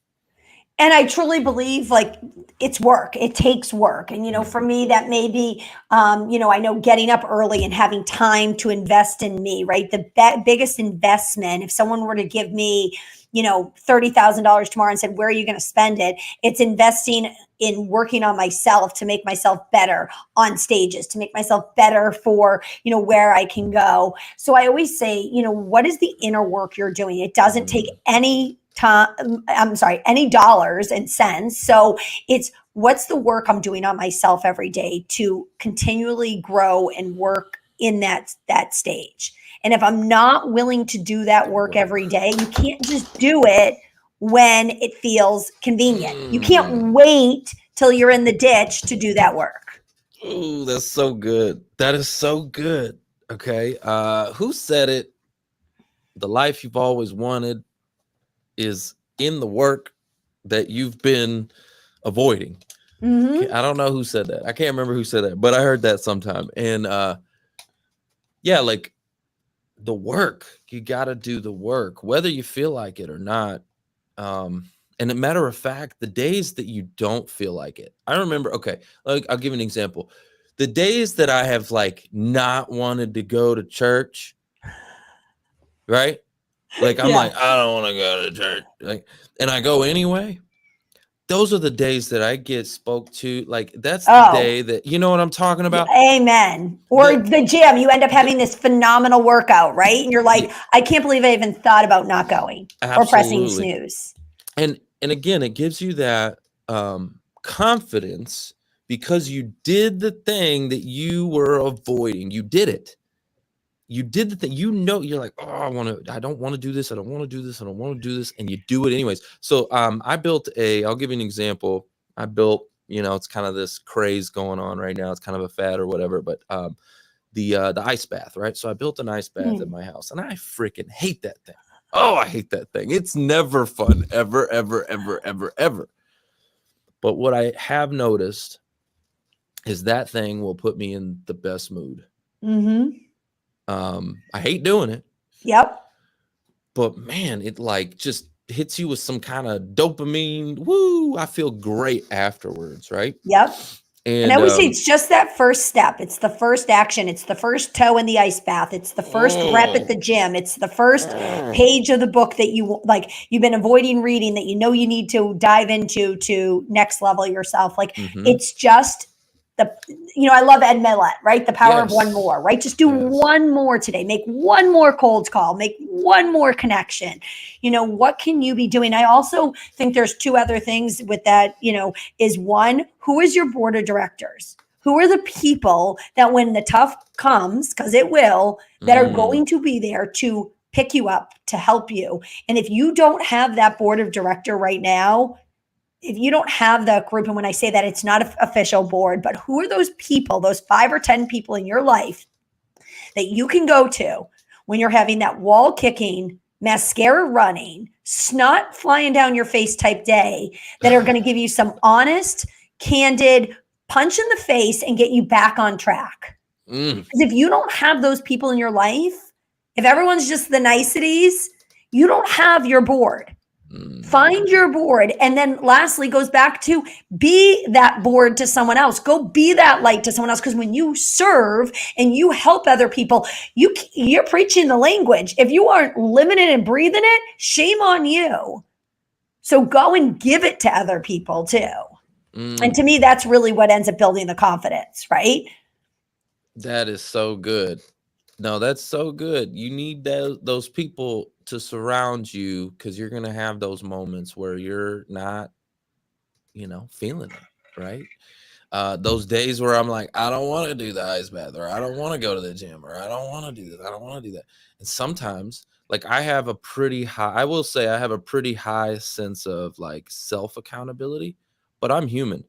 And I truly believe like it's work. It takes work. And, for me, that may be, I know getting up early and having time to invest in me, right? The biggest investment, if someone were to give me, $30,000 tomorrow and said, where are you going to spend it? It's investing in working on myself to make myself better on stages, to make myself better for, where I can go. So I always say, what is the inner work you're doing? It doesn't take any any dollars and cents. So it's what's the work I'm doing on myself every day to continually grow and work in that stage. And if I'm not willing to do that work every day, you can't just do it when it feels convenient. You can't wait till you're in the ditch to do that work. Ooh, that's so good. That is so good. Okay. Who said it? The life you've always wanted is in the work that you've been avoiding. I don't know who said that. I can't remember who said that, but I heard that sometime. And like the work, you got to do the work, whether you feel like it or not. And a matter of fact, the days that you don't feel like it, I remember, okay, like I'll give you an example. The days that I have like not wanted to go to church, right? Like, I'm like, I don't want to go to church. Like, and I go anyway. Those are the days that I get spoke to. Like, that's the day that, you know what I'm talking about? Amen. Or the gym, you end up having this phenomenal workout, right? And you're like, I can't believe I even thought about not going or pressing snooze. And again, it gives you that confidence because you did the thing that you were avoiding. You did it. You did the thing, you're like, oh, I don't want to do this. I don't want to do this. I don't want to do this. And you do it anyways. So I built I'll give you an example. I built, it's kind of this craze going on right now. It's kind of a fad or whatever, but the ice bath, right? So I built an ice bath at my house and I freaking hate that thing. Oh, I hate that thing. It's never fun, ever, ever, ever, ever, ever. But what I have noticed is that thing will put me in the best mood. I hate doing it. Yep. But man, it like just hits you with some kind of dopamine. Woo! I feel great afterwards, right? Yep. And I always say it's just that first step. It's the first action. It's the first toe in the ice bath. It's the first rep at the gym. It's the first page of the book that you've been avoiding reading that you need to dive into to next level yourself. Like it's just I love Ed Millett, right? The power of one more, right? Just do one more today. Make one more cold call. Make one more connection. What can you be doing? I also think there's two other things with that, is one, who is your board of directors? Who are the people that when the tough comes, because it will, that are going to be there to pick you up, to help you? And if you don't have that board of director right now, if you don't have that group, and when I say that, it's not an official board, but who are those people, those 5 or 10 people in your life that you can go to when you're having that wall kicking, mascara running, snot flying down your face type day that are going to give you some honest, candid punch in the face and get you back on track? Because if you don't have those people in your life, if everyone's just the niceties, you don't have your board. Find your board. And then lastly, goes back to be that board to someone else. Go be that light to someone else. Because when you serve and you help other people, you're preaching the language. If you aren't living it and breathing it, shame on you. So go and give it to other people too. And to me, that's really what ends up building the confidence, right? That is so good. No, that's so good. You need those people to surround you, because you're going to have those moments where you're not, feeling it, right? Those days where I'm like, I don't want to do the ice bath, or I don't want to go to the gym, or I don't want to do this. I don't want to do that. And sometimes, like, I have a pretty high sense of like self accountability, but I'm human.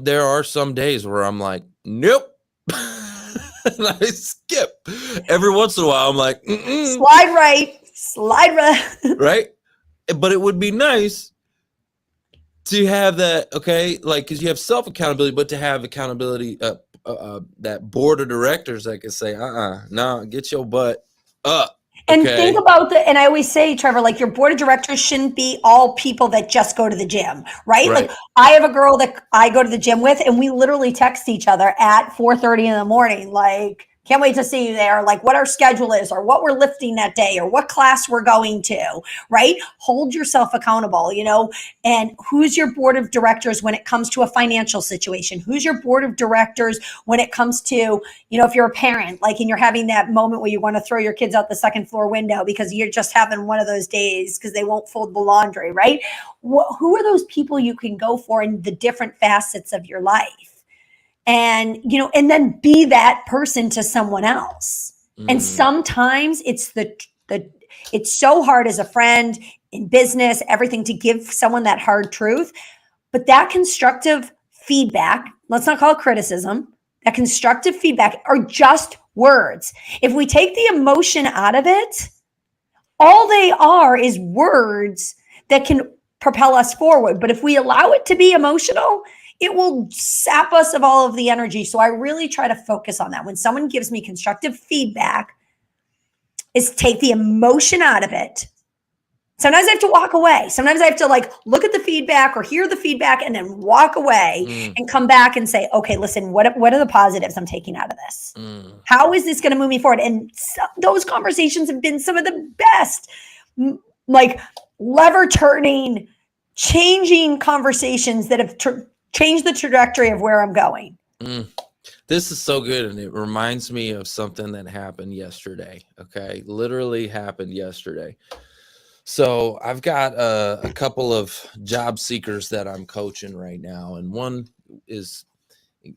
There are some days where I'm like, nope. And I skip. Every once in a while, I'm like, slide right. Right? But it would be nice to have that, okay? Like, because you have self-accountability, but to have accountability, that board of directors that can say, no, get your butt up. And okay? think about and I always say, Trevor, like your board of directors shouldn't be all people that just go to the gym, right? Like I have a girl that I go to the gym with, and we literally text each other at 4:30 in the morning, like, can't wait to see you there, like what our schedule is, or what we're lifting that day, or what class we're going to, right? Hold yourself accountable, and who's your board of directors when it comes to a financial situation? Who's your board of directors when it comes to, if you're a parent, like, and you're having that moment where you want to throw your kids out the second floor window because you're just having one of those days because they won't fold the laundry, right? Who are those people you can go for in the different facets of your life? And, and then be that person to someone else. And sometimes it's it's so hard as a friend, in business, everything, to give someone that hard truth. But that constructive feedback, let's not call it criticism, that constructive feedback are just words. If we take the emotion out of it, all they are is words that can propel us forward. But if we allow it to be emotional, it will sap us of all of the energy. So I really try to focus on that. When someone gives me constructive feedback, is take the emotion out of it. Sometimes I have to walk away. Sometimes I have to look at the feedback or hear the feedback and then walk away and come back and say, okay, listen, what are the positives I'm taking out of this? How is this going to move me forward? And those conversations have been some of the best, lever turning, changing conversations that have changed the trajectory of where I'm going. This is so good, and it reminds me of something that happened yesterday. Okay, literally happened yesterday. So I've got a couple of job seekers that I'm coaching right now, and one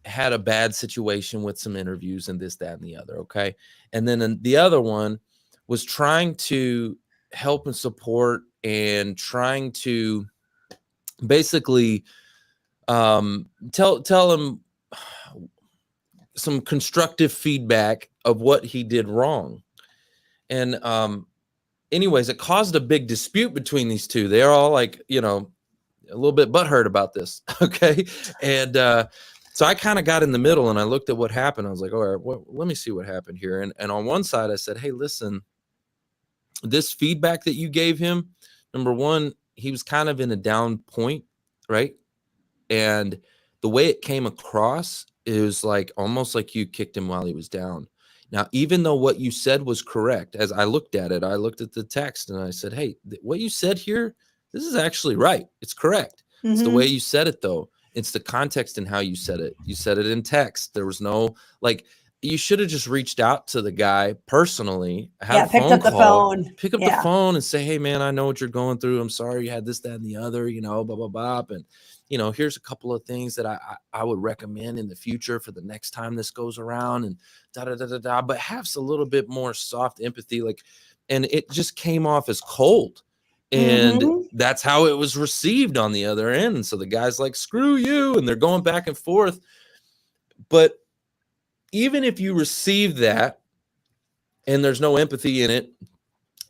had a bad situation with some interviews and this, that, and the other. Okay, and then the other one was trying to help and support and trying to basically tell him some constructive feedback of what he did wrong. And anyways, it caused a big dispute between these two. They're all a little bit butthurt about this. Okay. And so I kind of got in the middle and I looked at what happened. I was like, all right, let me see what happened here. And on one side I said, hey, listen, this feedback that you gave him, number one, he was kind of in a down point, right? And the way it came across is almost like you kicked him while he was down. Now, even though what you said was correct, as I looked at it, I looked at the text and I said, hey, what you said here, this is actually right. It's correct. It's the way you said it, though. It's the context and how you said it. You said it in text. There was no, you should have just reached out to the guy personally. Picked up the phone. Pick up the phone and say, hey, man, I know what you're going through. I'm sorry you had this, that, and the other, blah, blah, blah. And, here's a couple of things that I would recommend in the future for the next time this goes around, and da-da-da-da-da, but have a little bit more soft empathy. And it just came off as cold. And that's how it was received on the other end. And so the guy's like, screw you. And they're going back and forth. But even if you receive that and there's no empathy in it,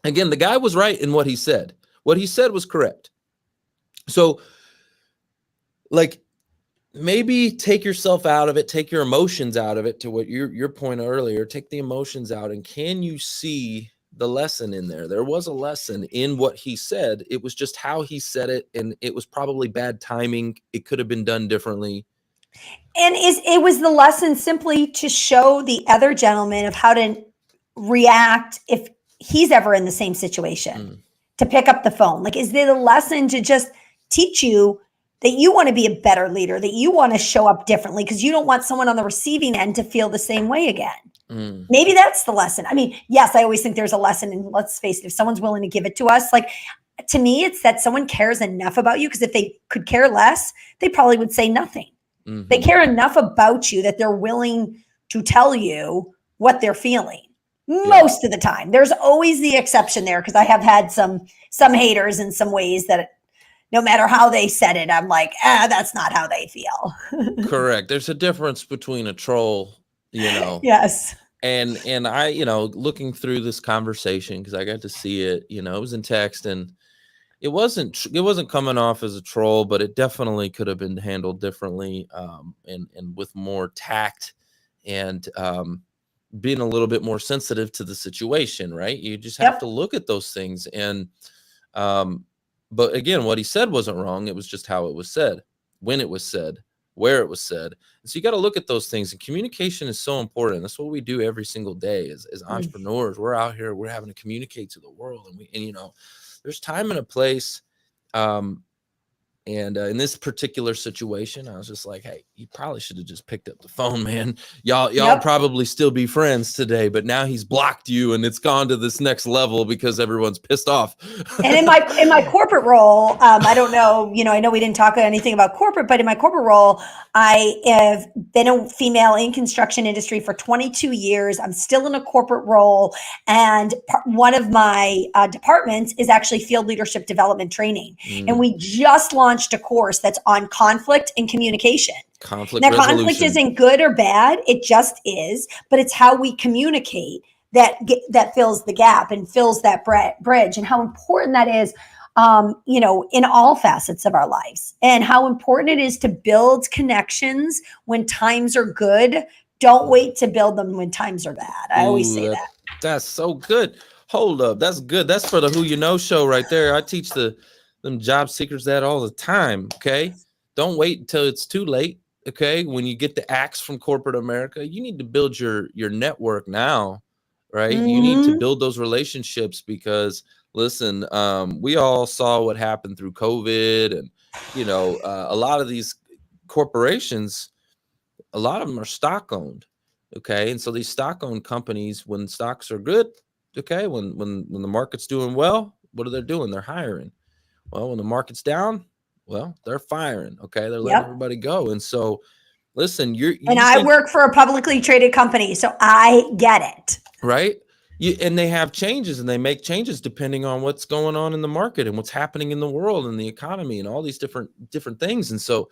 again, the guy was right in what he said. What he said was correct. So maybe take yourself out of it, take your emotions out of it, to what your point earlier, take the emotions out. And can you see the lesson in there? There was a lesson in what he said. It was just how he said it. And it was probably bad timing. It could have been done differently. And it was the lesson simply to show the other gentleman of how to react if he's ever in the same situation, to pick up the phone. Is there the lesson to just teach you that you want to be a better leader, that you want to show up differently because you don't want someone on the receiving end to feel the same way again? Maybe that's the lesson. I mean, yes, I always think there's a lesson, and let's face it, if someone's willing to give it to us, to me, it's that someone cares enough about you, because if they could care less, they probably would say nothing. They care enough about you that they're willing to tell you what they're feeling. Most of the time. There's always the exception there, because I have had some haters in some ways that no matter how they said it, I'm like, that's not how they feel. Correct. There's a difference between a troll, Yes. And I, looking through this conversation, because I got to see it, it was in text, and it wasn't coming off as a troll, but it definitely could have been handled differently, and with more tact and being a little bit more sensitive to the situation, right? You just have to look at those things. And but again, what he said wasn't wrong. It was just how it was said, when it was said, where it was said. And so you got to look at those things, and communication is so important. That's what we do every single day as entrepreneurs. We're out here, we're having to communicate to the world, and you know, there's time and a place. And in this particular situation, I was just like, hey, you probably should have just picked up the phone, man. Y'all probably still be friends today, but now he's blocked you and it's gone to this next level because everyone's pissed off. And in my corporate role, I don't know, you know, I know we didn't talk anything about corporate, but in my corporate role, I have been a female in construction industry for 22 years. I'm still in a corporate role. And one of my departments is actually field leadership development training. And we just launched a course that's on conflict and communication. Conflict now, resolution. conflict isn't good or bad. It just is, but it's how we communicate that fills the gap and fills that bridge, and how important that is, you know, in all facets of our lives, and how important it is to build connections when times are good. Don't wait to build them when times are bad. I always say that. That's so good. Hold up. That's good. That's for the Who You Know show right there. I teach them job seekers that all the time. Okay. Don't wait until it's too late. Okay. When you get the axe from corporate America, you need to build your network now, right? You need to build those relationships, because listen, we all saw what happened through COVID, and, you know, a lot of these corporations, a lot of them are stock owned. Okay. And so these stock owned companies, when stocks are good, okay, when the market's doing well, what are they doing? They're hiring. Well, when the market's down, well, they're firing. Okay. They're letting everybody go. And so listen, I work for a publicly traded company, so I get it. Right. And they have changes, and they make changes depending on what's going on in the market and what's happening in the world and the economy and all these different things. And so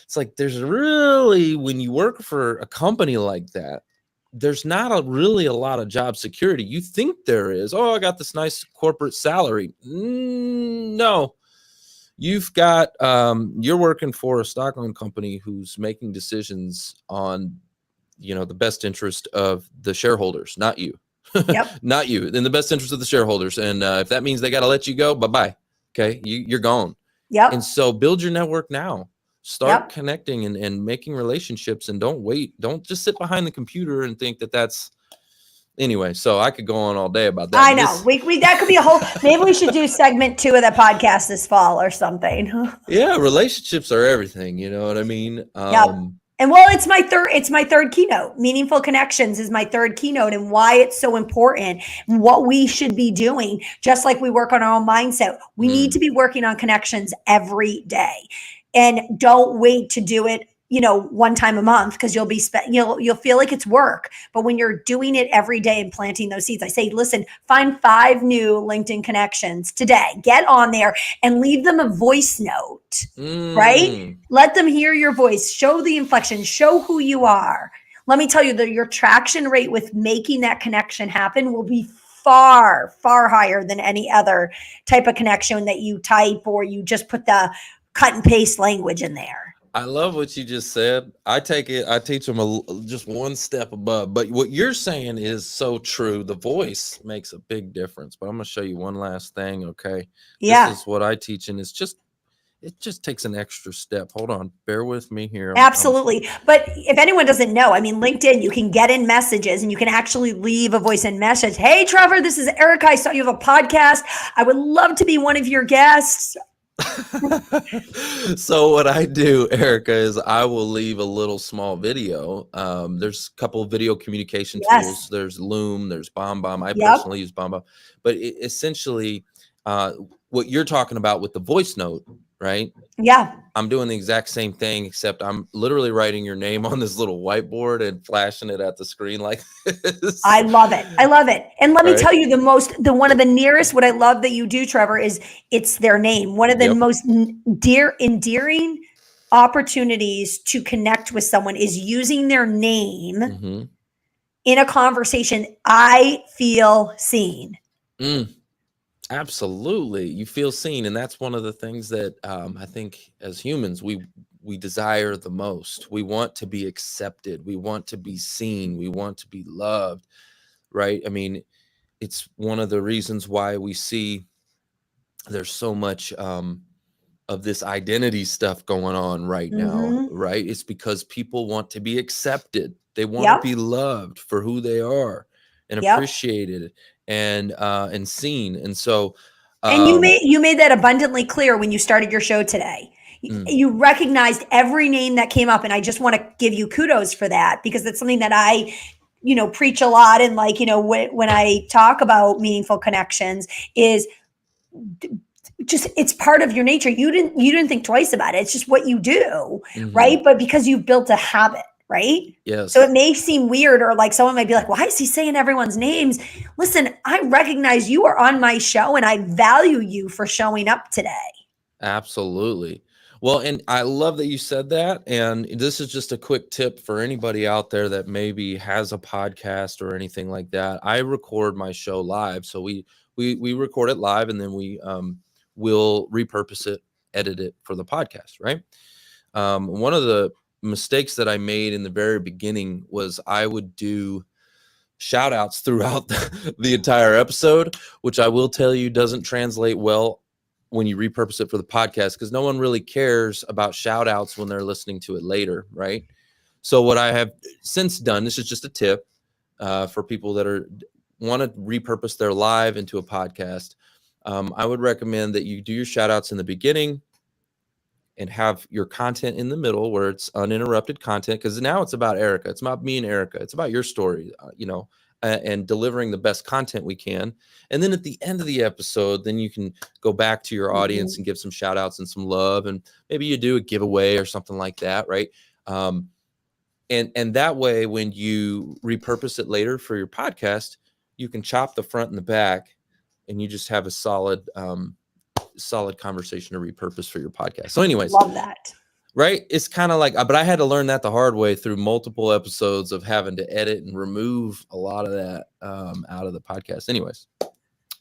it's like, there's really, when you work for a company like that, there's not really a lot of job security. You think there is. Oh, I got this nice corporate salary. No, you've got, you're working for a stock-owned company who's making decisions on, you know, the best interest of the shareholders, not you. Not you, in the best interest of the shareholders. And if that means they got to let you go, bye-bye. Okay. You're gone. And so build your network now. Start connecting and making relationships, and don't wait. Don't just sit behind the computer and think that's anyway. So I could go on all day about that. I know we that could be a whole, maybe we should do segment 2 of the podcast this fall or something. Yeah. Relationships are everything. You know what I mean? And well, it's my third keynote. Meaningful connections is my third keynote, and why it's so important, and what we should be doing. Just like we work on our own mindset, we need to be working on connections every day. And don't wait to do it, you know, one time a month, because you'll feel like it's work. But when you're doing it every day and planting those seeds, I say, listen, find 5 new LinkedIn connections today. Get on there and leave them a voice note, right? Let them hear your voice. Show the inflection. Show who you are. Let me tell you that your traction rate with making that connection happen will be far, far higher than any other type of connection that you type, or you just put the cut and paste language in there. I love what you just said. I teach them just one step above, but what you're saying is so true. The voice makes a big difference. But I'm going to show you one last thing. Okay. This is what I teach. And it just takes an extra step. Hold on. Bear with me here. Absolutely. But if anyone doesn't know, I mean, LinkedIn, you can get in messages, and you can actually leave a voice in message. Hey, Trevor, this is Erika. I saw you have a podcast. I would love to be one of your guests. So what I do, Erika, is I will leave a little small video. There's a couple of video communication tools. There's Loom, there's BombBomb. I personally use BombBomb. But essentially, what you're talking about with the voice note, right? Yeah. I'm doing the exact same thing, except I'm literally writing your name on this little whiteboard and flashing it at the screen like this. I love it. I love it. And let me tell you, one of the nearest, what I love that you do, Trevor, is it's their name. One of the most endearing opportunities to connect with someone is using their name in a conversation. I feel seen. Absolutely. You feel seen. And that's one of the things that I think as humans, we we desire the most. We want to be accepted. We want to be seen. We want to be loved, right? I mean, it's one of the reasons why we see there's so much of this identity stuff going on right now, right? It's because people want to be accepted. They want to be loved for who they are and appreciated and seen. And so, and you made that abundantly clear when you started your show today. You recognized every name that came up, and I just want to give you kudos for that, because that's something that I, preach a lot. And like, when I talk about meaningful connections, is just, it's part of your nature. You didn't think twice about it. It's just what you do, right? But because you've built a habit, right? Yes. So it may seem weird, or like someone might be like, why is he saying everyone's names? Listen, I recognize you are on my show, and I value you for showing up today. Absolutely. Well, and I love that you said that. And this is just a quick tip for anybody out there that maybe has a podcast or anything like that. I record my show live. So we record it live, and then we will repurpose it, edit it for the podcast, right? One of the mistakes that I made in the very beginning was I would do shout outs throughout the entire episode, which I will tell you doesn't translate well when you repurpose it for the podcast, because no one really cares about shout outs when they're listening to it later, right? So what I have since done, this is just a tip for people that want to repurpose their live into a podcast. I would recommend that you do your shout outs in the beginning and have your content in the middle where it's uninterrupted content, because now it's about Erika. It's about me and Erika. It's about your story, and delivering the best content we can. And then at the end of the episode, then you can go back to your audience and give some shout outs and some love. And maybe you do a giveaway or something like that, right? And that way, when you repurpose it later for your podcast, you can chop the front and the back, and you just have a solid conversation to repurpose for your podcast. So anyways, love that. Right? It's kind of like, but I had to learn that the hard way through multiple episodes of having to edit and remove a lot of that out of the podcast. Anyways,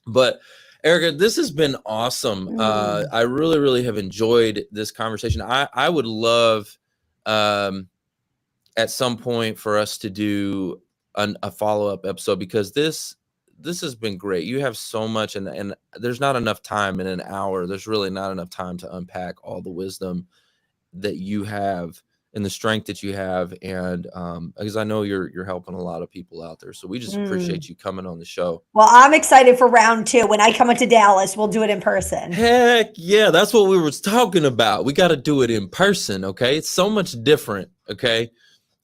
but Erika, this has been awesome. I really, really have enjoyed this conversation. I would love at some point for us to do a follow-up episode, because this has been great. You have so much, and there's not enough time in an hour. There's really not enough time to unpack all the wisdom that you have and the strength that you have. And because I know you're helping a lot of people out there. So we just appreciate you coming on the show. Well, I'm excited for round 2. When I come into Dallas, we'll do it in person. Heck yeah. That's what we were talking about. We got to do it in person. Okay. It's so much different. Okay.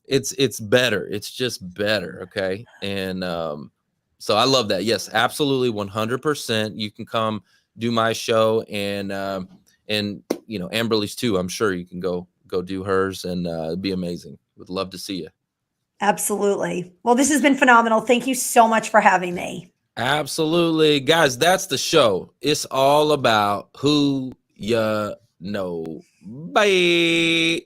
It's better. It's just better. Okay. And so I love that. Yes, absolutely. 100%. You can come do my show, and Amberly's too. I'm sure you can go do hers, and it'd be amazing. Would love to see you. Absolutely. Well, this has been phenomenal. Thank you so much for having me. Absolutely. Guys, that's the show. It's all about who you know. Bye.